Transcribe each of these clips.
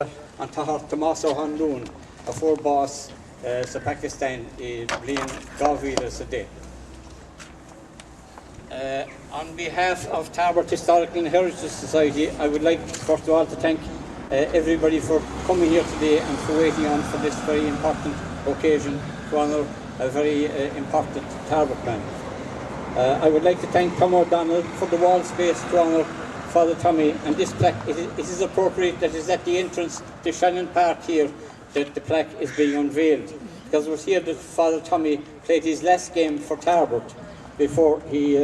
an tahar Tomaso Hanlon a four boss sa Pakistan blian Gavila sa day. On behalf of Tarbert Historical and Heritage Society, I would like first of all to thank everybody for coming here today and for waiting on for this very important occasion to honour a very important Tarbert man. I would like to thank Tom O'Donnell for the wall space to honour Father Tommy, and this plaque, it is appropriate that it is at the entrance to Shannon Park here that the plaque is being unveiled, because it was here that Father Tommy played his last game for Tarbert before he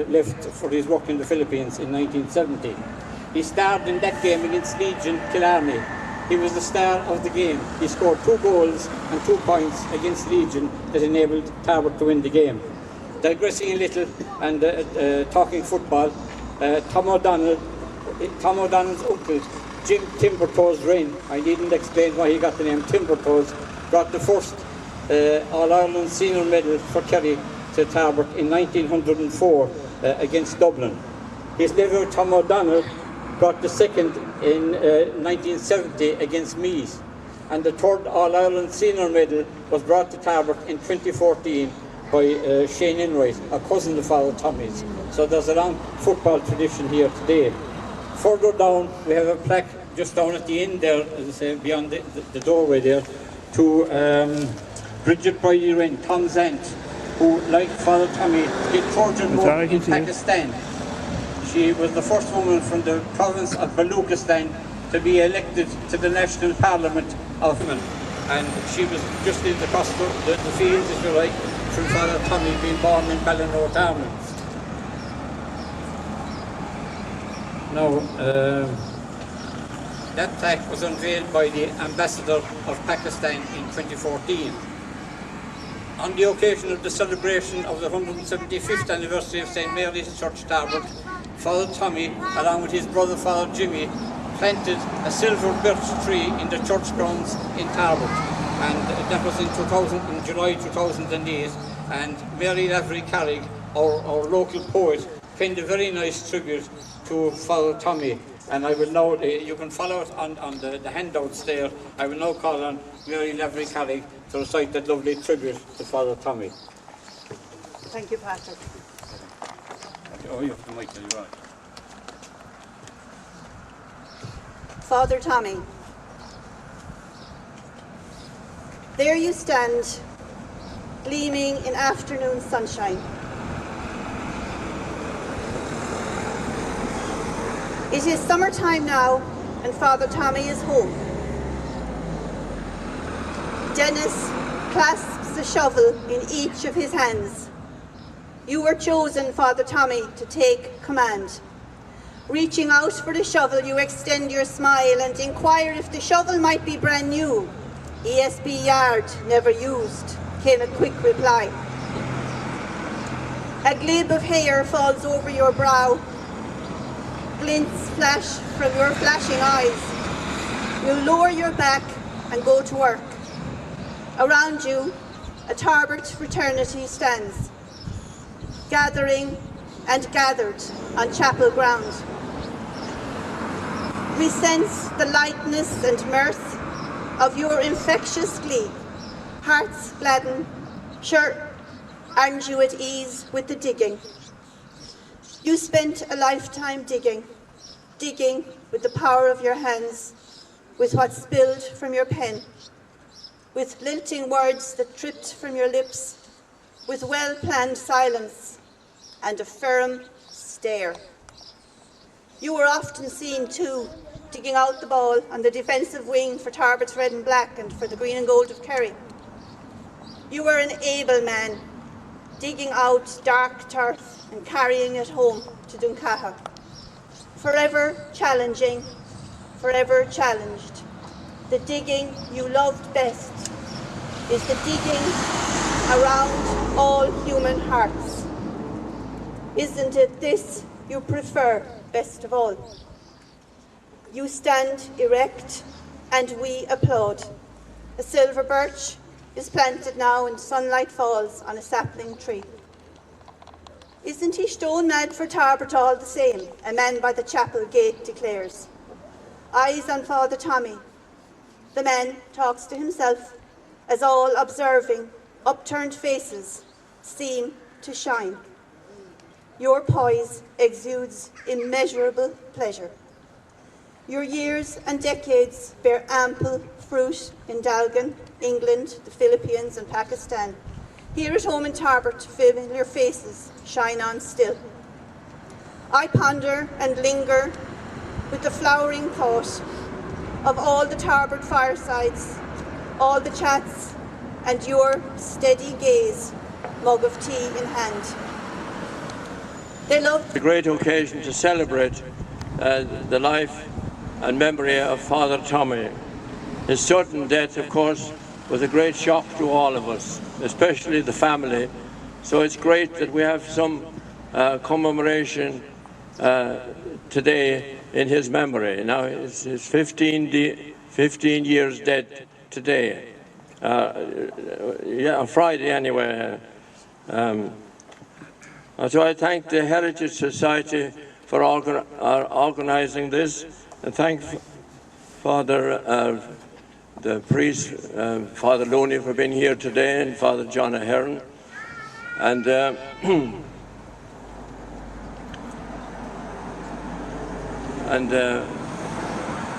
left for his work in the Philippines in 1970. He starred in that game against Legion Killarney. He was the star of the game. He scored 2 goals and 2 points against Legion that enabled Tarbert to win the game. Digressing a little and talking football, Tom O'Donnell's uncle, Jim Timbertoes Wren, I needn't explain why he got the name Timbertoes, brought the first All-Ireland senior medal for Kerry to Tarbert in 1904 against Dublin. His nephew Tom O'Donnell got the second in 1970 against Meath, and the third All-Ireland senior medal was brought to Tarbert in 2014 by Shane Enright, a cousin of Father Tommy's. So there's a long football tradition here today. Further down, we have a plaque just down at the end there, as I say, beyond the doorway there, to Bridget Bridey Wren, Tom's aunt, who, like Father Tommy, did Trojan work in Pakistan. She was the first woman from the province of Baluchistan to be elected to the National Parliament of women. And she was just in across the fields, if you like, from Father Tommy being born in Ballinor Town. Now, that plaque was unveiled by the Ambassador of Pakistan in 2014. On the occasion of the celebration of the 175th anniversary of St. Mary's Church, Tarbert, Father Tommy, along with his brother Father Jimmy, planted a silver birch tree in the church grounds in Tarbert. And that was in July 2008, and Mary Lavery Carrig, our local poet, penned a very nice tribute to Father Tommy. And I will now, you can follow it on the handouts there. I will now call on Mary Lavery Carrig to recite that lovely tribute to Father Tommy. Thank you, Patrick. Oh, you have the mic, you're right. Father Tommy, there you stand, gleaming in afternoon sunshine. It is summertime now, and Father Tommy is home. Dennis clasps a shovel in each of his hands. You were chosen, Father Tommy, to take command. Reaching out for the shovel, you extend your smile and inquire if the shovel might be brand new. ESB yard, never used, came a quick reply. A glib of hair falls over your brow. Glints flash from your flashing eyes. You lower your back and go to work. Around you, a Tarbert fraternity stands, gathering and gathered on chapel ground. We sense the lightness and mirth of your infectious glee. Hearts gladden, sure, aren't you at ease with the digging? You spent a lifetime digging with the power of your hands, with what spilled from your pen, with lilting words that dripped from your lips, with well-planned silence and a firm stare. You were often seen too, digging out the ball on the defensive wing for Tarbert's red and black and for the green and gold of Kerry. You were an able man, digging out dark turf and carrying it home to Duncaha. Forever challenging, forever challenged. The digging you loved best is the digging around all human hearts. Isn't it this you prefer best of all? You stand erect and we applaud. A silver birch is planted now and sunlight falls on a sapling tree. Isn't he stone mad for Tarbert all the same? A man by the chapel gate declares. Eyes on Father Tommy. The man talks to himself as all observing upturned faces seem to shine. Your poise exudes immeasurable pleasure. Your years and decades bear ample fruit in Dalgan, England, the Philippines and Pakistan. Here at home in Tarbert, familiar faces shine on still. I ponder and linger with the flowering thought of all the Tarbert firesides, all the chats, and your steady gaze, mug of tea in hand. They love a great occasion to celebrate the life and memory of Father Tommy. His sudden death, of course, was a great shock to all of us, especially the family. So it's great that we have some commemoration today in his memory. Now, it's 15 years dead today. Yeah, on Friday anyway. So I thank the Heritage Society for organising this, and thank Father, the priest, Father Looney, for being here today, and Father John Ahern. And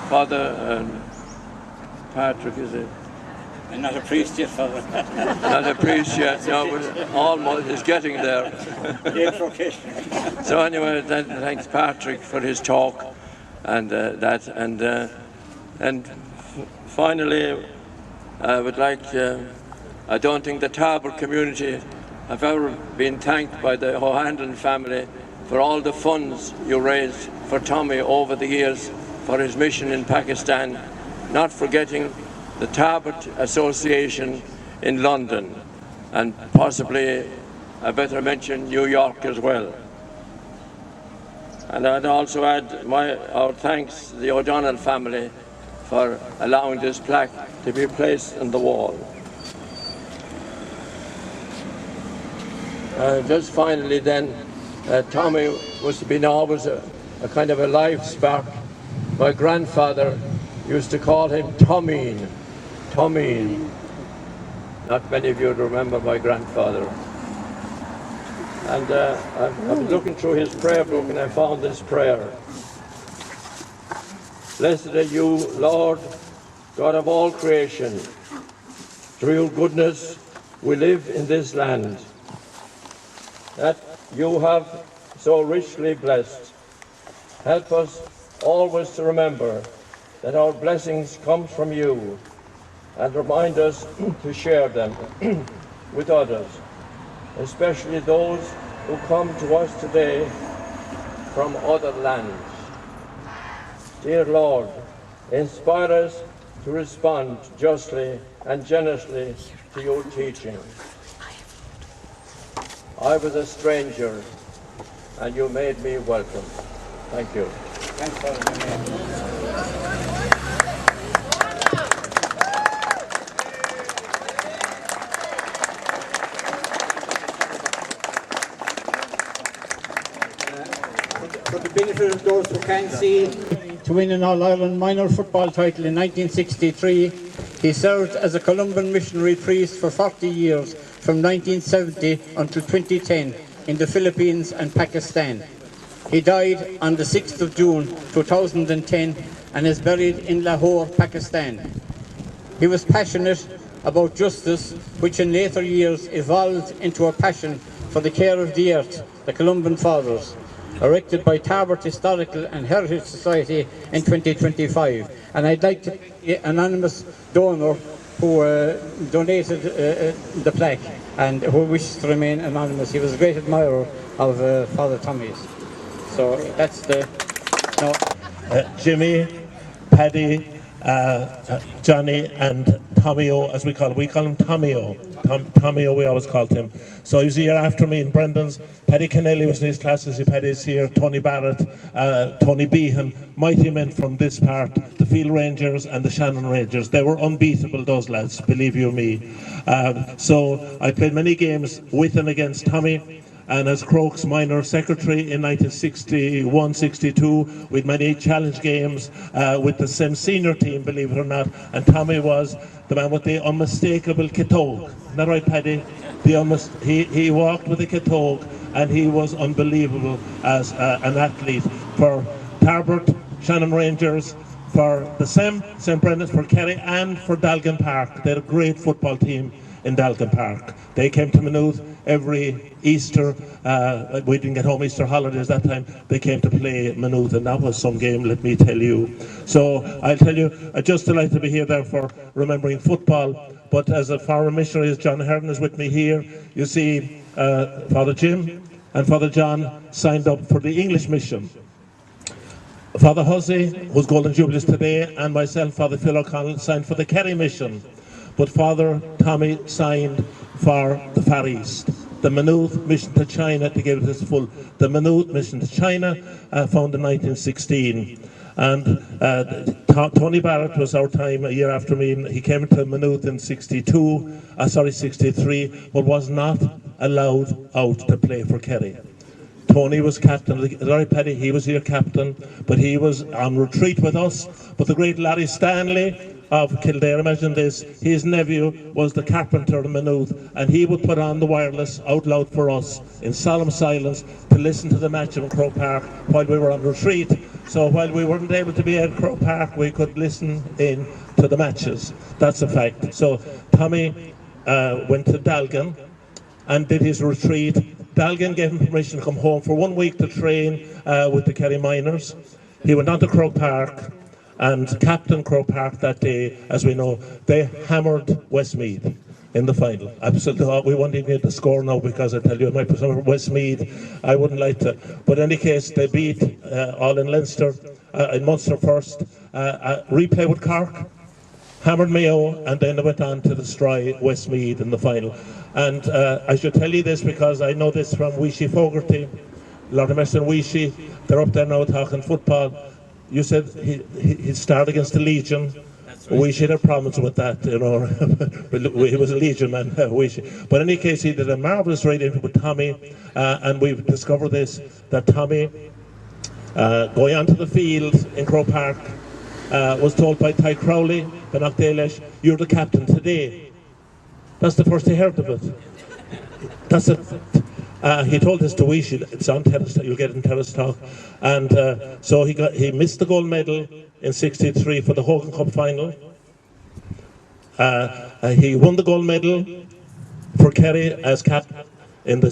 Father Patrick, is it? I'm not a priest yet, Father. Not a priest yet, no, but almost, he's getting there. So anyway, thanks Patrick for his talk and that. And finally, I would like to, I don't think the Tarbert community have ever been thanked by the Hanlon family for all the funds you raised for Tommy over the years for his mission in Pakistan, not forgetting the Tarbert Association in London, and possibly I better mention New York as well. And I'd also add our thanks to the O'Donnell family for allowing this plaque to be placed on the wall. Just finally then, Tommy was to be always a kind of a life spark. My grandfather used to call him Tomeen. Tomeen. Not many of you remember my grandfather. And I was looking through his prayer book and I found this prayer. Blessed are you, Lord, God of all creation. Through your goodness we live in this land that you have so richly blessed. Help us always to remember that our blessings come from you, and remind us to share them with others, especially those who come to us today from other lands. Dear Lord, inspire us to respond justly and generously to your teaching. I was a stranger, and you made me welcome. Thank you. Thanks, Father. For the benefit of those who can't see, to win an All-Ireland minor football title in 1963, he served as a Columban missionary priest for 40 years, from 1970 until 2010, in the Philippines and Pakistan. He died on the 6th of June 2010 and is buried in Lahore, Pakistan. He was passionate about justice, which in later years evolved into a passion for the care of the earth, the Columban Fathers, erected by Tarbert Historical and Heritage Society in 2025. And I'd like to thank the anonymous donor who donated the plaque and who wishes to remain anonymous. He was a great admirer of Father Tommy's. So that's the... Jimmy, Paddy, Johnny and Tommy-O, as we call him. We call him Tommy-O. Tommy-O, we always called him. So he was a year after me in Brendan's. Paddy Kennelly was in his classes. Paddy's here. Tony Barrett, Tony Behan, mighty men from this part. The Field Rangers and the Shannon Rangers. They were unbeatable, those lads, believe you me. So I played many games with and against Tommy. and as Croke's minor secretary in 1961-62, with many challenge games with the same senior team, believe it or not, and Tommy was the man with the unmistakable kitog. Isn't that right, Paddy? He walked with a kitog, and he was unbelievable as an athlete for Tarbert, Shannon Rangers, for the St. Brendan's, for Kerry, and for Dalgan Park. They had a great football team in Dalgan Park. They came to Maynooth every Easter. We didn't get home Easter holidays that time. They came to play Maynooth, and that was some game, let me tell you. So I'll tell you, I'd just delighted to be here there for remembering football. But as a foreign missionary, as John Herden is with me here, you see Father Jim and Father John signed up for the English mission. Father Hussey, whose Golden Jubilee is today, and myself, Father Phil O'Connell, signed for the Kerry mission. But Father Tommy signed for the Far East. The Maynooth mission to China, to give it its full. The Maynooth mission to China, founded in 1916. And Tony Barrett was our time a year after me. He came to Maynooth in 63, but was not allowed out to play for Kerry. Tony was captain, Larry Petty, he was your captain, but he was on retreat with us. But the great Larry Stanley of Kildare, imagine this, his nephew was the carpenter in Maynooth, and he would put on the wireless out loud for us in solemn silence to listen to the match in Croke Park while we were on retreat. So while we weren't able to be at Croke Park, we could listen in to the matches. That's a fact. So Tommy went to Dalgan and did his retreat. Dalgan gave him permission to come home for 1 week to train with the Kerry Miners. He went on to Croke Park, and captain Croke Park that day, as we know, they hammered Westmeath in the final. Absolutely, we won't even get the score now, because I tell you, it might be some Westmeath, I wouldn't like to. But in any case, they beat all in Leinster, in Munster first, replay with Cork, hammered Mayo, and then they went on to destroy Westmeath in the final. And I should tell you this because I know this from Weeshy Fogarty, Lord of Mercy and Weeshy. They're up there now talking football. You said he'd start against the Legion. Right. Weeshy had problems with that, you know. He was a Legion man, Weeshy. But in any case, he did a marvellous raid in with Tommy, and we've discovered this, that Tommy, going onto the field in Croke Park, was told by Ty Crowley, Benach Dalish, you're the captain today. That's the first he heard of it. That's it. He told this to Weeshy, it's on Terrace, you'll get it in Terrace Talk. And so he missed the gold medal in 63 for the Hogan Cup final. He won the gold medal for Kerry as captain in the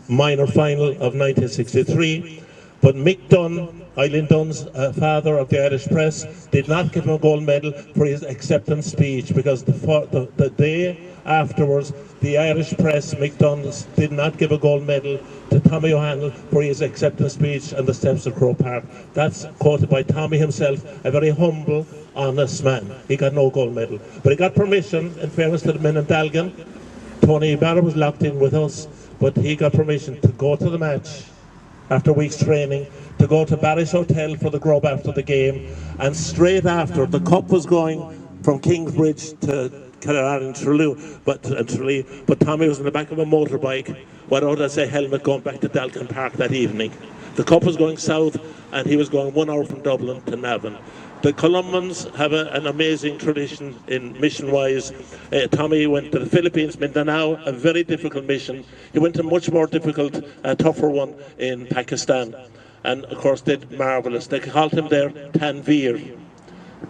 minor final of 1963. But Mick Dunn, Eileen Dunn's father of the Irish press, did not give him a gold medal for his acceptance speech, because the day afterwards, the Irish press, Mick Dunn, did not give a gold medal to Tommy O'Hanlon for his acceptance speech on the steps of Croke Park. That's quoted by Tommy himself, a very humble, honest man. He got no gold medal. But he got permission, in fairness to the men in Dalgan. Tony Barra was locked in with us, but he got permission to go to the match after weeks training, to go to Barry's Hotel for the grub after the game, and straight after, the cup was going from Kingsbridge to Kennelly and Tralee, but Tommy was in the back of a motorbike without, I say, helmet, going back to Dalgan Park that evening. The cup was going south, and he was going 1 hour from Dublin to Navan. The Colombians have an amazing tradition in mission-wise. Tommy went to the Philippines, Mindanao, a very difficult mission. He went to a much more difficult, tougher one in Pakistan, and of course did marvellous. They called him there Tanveer.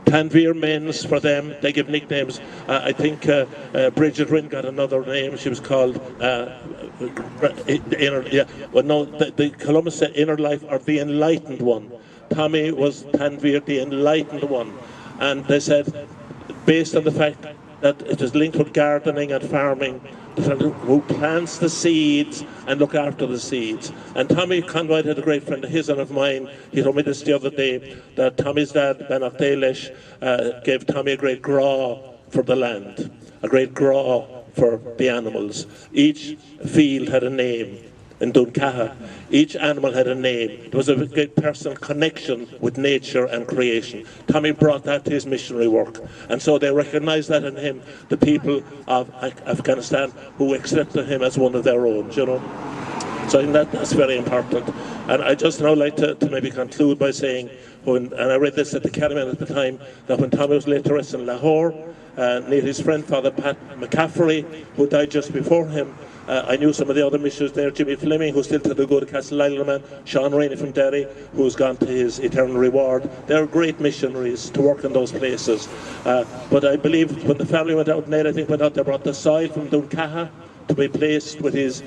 Tanveer means for them, they give nicknames. I think Bridget Rinn got another name. She was called the Columbus said Inner Life, or the Enlightened One. Tommy was Tanveer, the Enlightened One. And they said, based on the fact that it is linked with gardening and farming, who plants the seeds and look after the seeds. And Tommy Conroy had a great friend of his and of mine. He told me this the other day, that Tommy's dad, Benach Dalish, gave Tommy a great graw for the land, a great graw for the animals. Each field had a name. In Duncaha, each animal had a name. There was a great personal connection with nature and creation. Tommy brought that to his missionary work, and so they recognized that in him, the people of Afghanistan, who accepted him as one of their own, you know. So I think that's very important. And I just now like to maybe conclude by saying, and I read this at the Caravan at the time, that when Tommy was laid to rest in Lahore, near his friend Father Pat McCaffrey, who died just before him, I knew some of the other missionaries there, Jimmy Fleming, who's still to the good, Castle Sean Rainey from Derry, who's gone to his eternal reward. They're great missionaries to work in those places. But I believe when the family went out, Ned, I think, went out, they brought the soil from Duncaha to be placed with his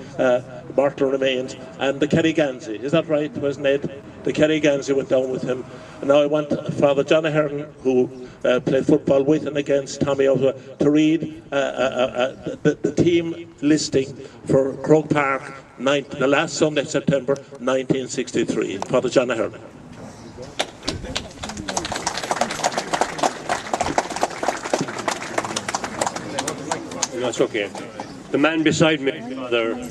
mortal remains, and the Kerry-Gansey, is that right, was Ned? The Kerry-Gansey went down with him. And now I want Father John Ahern, who played football with and against Tommy O'Toole, to read the team listing for Croke Park the last Sunday, September 1963. Father John Ahern. That's okay. The man beside me, Father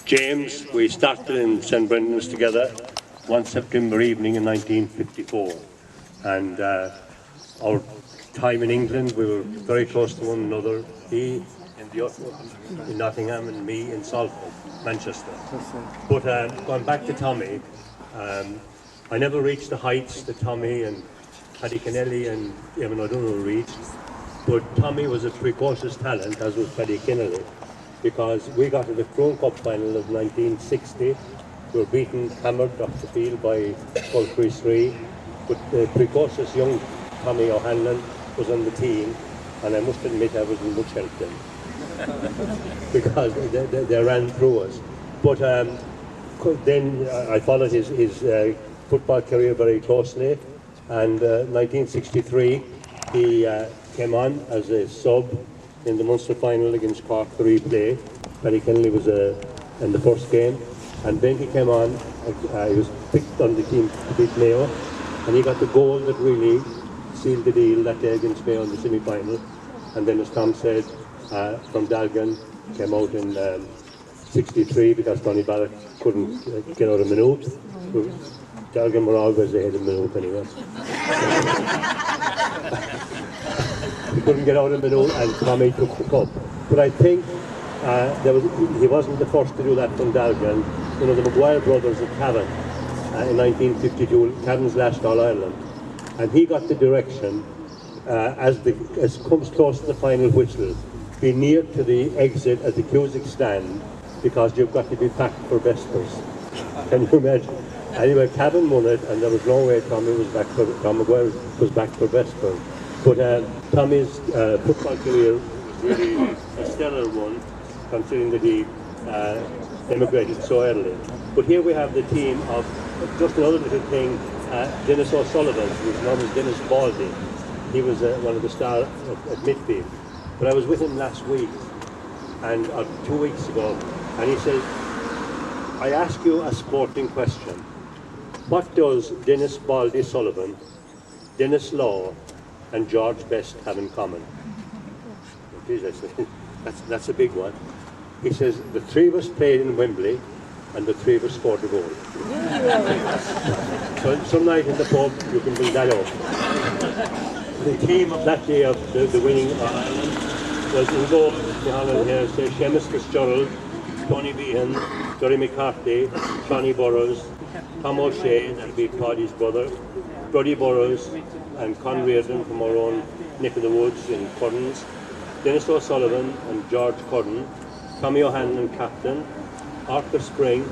James, we started in St Brendan's together one September evening in 1954, and our time in England, we were very close to one another. He in Nottingham and me in Salford, Manchester. But going back to Tommy, I never reached the heights that Tommy and Paddy Kennelly and Eamon O'Donoghue reached. But Tommy was a precocious talent, as was Paddy Kennelly, because we got to the Crown Cup final of 1960. We were beaten, hammered off the field by Cultry 3. But the precocious young Tommy O'Hanlon was on the team, and I must admit I was in much help then, because they ran through us. But then I followed his football career very closely, and 1963 he came on as a sub in the Munster final against Cork, the replay. Paddy Kennelly was in the first game, and then he came on, he was picked on the team to beat Mayo, and he got the goal that really sealed the deal that day against Mayo in the semi-final. And then, as Tom said, from Dalgan, came out in 63 because Tony Barrett couldn't get out a minute. Dalgan were always ahead of minute anyway. He couldn't get out a minute, and Tommy took the cup. But I think he wasn't the first to do that from Dalgan. One of the Maguire brothers at Cavan in 1952, Cavan's last All-Ireland, and he got the direction as comes close to the final whistle, be near to the exit at the Cusick stand, because you've got to be packed for Vespers. Can you imagine? Anyway, Cavan won it, and there was no way Tom Maguire was back for Vespers. But Tommy's football career was really a stellar one, considering that he emigrated so early. But here we have the team of, just another little thing, Dennis O'Sullivan, who was known as Dennis Baldy. He was one of the stars at midfield. But I was with him last week, and 2 weeks ago, and he says, I ask you a sporting question. What does Dennis Baldy Sullivan, Dennis Law, and George Best have in common? Jesus, that's a big one. He says, the three of us played in Wembley, and the three of us scored a goal. So some night in the pub, you can bring that up. The team of that day of the winning was involved in Hanlon here, say Seamus Fitzgerald, Tony Behan, Dorry McCarthy, Johnny Burrows, Tom O'Shea, that'll be Paddy's brother, Brody Burrows, and Con Reardon from our own neck of the woods in Currans, Dennis O'Sullivan and George Curran, Tommy O'Hanlon captain, Arthur Spring,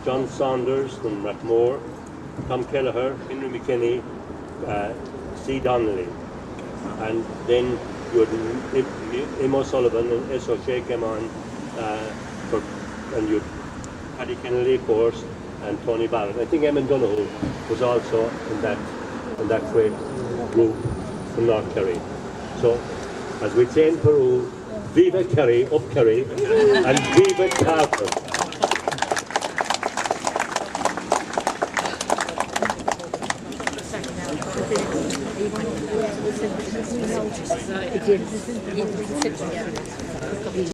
John Saunders from Rathmore, Tom Kelleher, Henry McKinney, C. Donnelly. And then you had Im O'Sullivan and S. O'Shea came on, and you had Paddy Kennelly, of course, and Tony Barrett. I think Eamon Donoghue was also in that great group from North Kerry. So, as we say in Peru, Viva Kerry, up Kerry, and Viva Carter.